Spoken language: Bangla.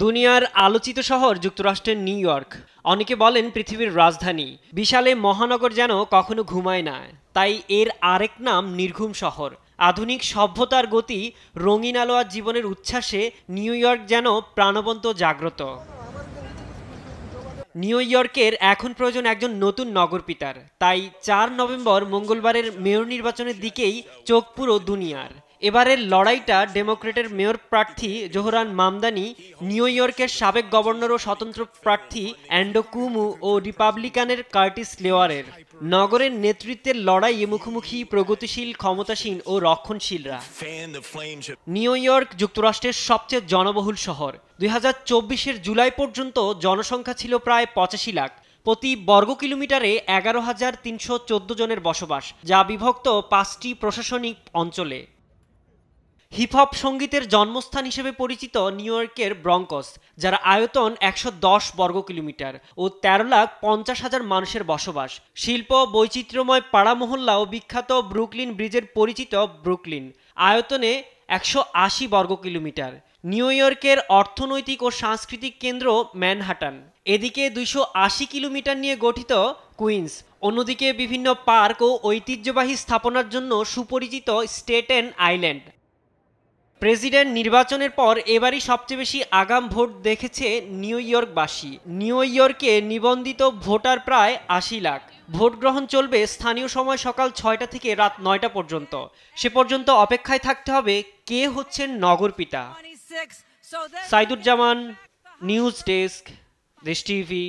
দুনিয়ার আলোচিত শহর যুক্তরাষ্ট্রের নিউ ইয়র্ক। অনেকে বলেন পৃথিবীর রাজধানী। বিশাল এই মহানগর যেন কখনো ঘুমায় না, তাই এর আরেক নাম নির্ঘুম শহর। আধুনিক সভ্যতার গতি, রঙিন আলো আর জীবনের উচ্ছ্বাসে নিউ ইয়র্ক যেন প্রাণবন্ত, জাগ্রত। নিউ ইয়র্কের এখন প্রয়োজন একজন নতুন নগরপিতার। তাই 4 নভেম্বর মঙ্গলবারের মেয়র নির্বাচনের দিকেই চোখ পুরো দুনিয়ার। এবারের লড়াইটা ডেমোক্রেটের মেয়র প্রার্থী জোহরান মামদানি, নিউ ইয়র্কের সাবেক গভর্নর ও স্বতন্ত্র প্রার্থী অ্যান্ড্রু কুমু ও রিপাবলিকানের কার্টিস লেওয়ারের। নগরের নেতৃত্বের লড়াইয়ে মুখোমুখি প্রগতিশীল, ক্ষমতাসীন ও রক্ষণশীলরা। নিউ ইয়র্ক যুক্তরাষ্ট্রের সবচেয়ে জনবহুল শহর। 2024-এর জুলাই পর্যন্ত জনসংখ্যা ছিল প্রায় 85 লাখ। প্রতি বর্গ কিলোমিটারে 11,314 জনের বসবাস, যা বিভক্ত 5টি প্রশাসনিক অঞ্চলে। হিপহপ সঙ্গীতের জন্মস্থান হিসেবে পরিচিত নিউ ইয়র্কের ব্রঙ্কস, যার আয়তন 110 বর্গ কিলোমিটার ও 13,50,000 মানুষের বসবাস। শিল্প, বৈচিত্র্যময় পাড়া মহল্লা ও বিখ্যাত ব্রুকলিন ব্রিজের পরিচিত ব্রুকলিন, আয়তনে 180 বর্গ কিলোমিটার। নিউ ইয়র্কের অর্থনৈতিক ও সাংস্কৃতিক কেন্দ্র ম্যানহাটান। এদিকে 280 কিলোমিটার নিয়ে গঠিত কুইন্স, অন্যদিকে বিভিন্ন পার্ক ও ঐতিহ্যবাহী স্থাপনার জন্য সুপরিচিত স্টেটেন আইল্যান্ড। প্রেসিডেন্ট নির্বাচনের পর এবারই সবচেয়ে বেশি আগাম ভোট দেখেছে নিউ ইয়র্কবাসী। নিউ ইয়র্কে নিবন্ধিত ভোটার প্রায় 80 লাখ। ভোট গ্রহণ চলবে স্থানীয় সময় সকাল 6টা থেকে রাত 9টা পর্যন্ত। সে পর্যন্ত অপেক্ষায় থাকতে হবে কে হচ্ছেন নগরপিতা। সাইদুজ্জামান, নিউজ ডেস্ক, দেশ টিভি।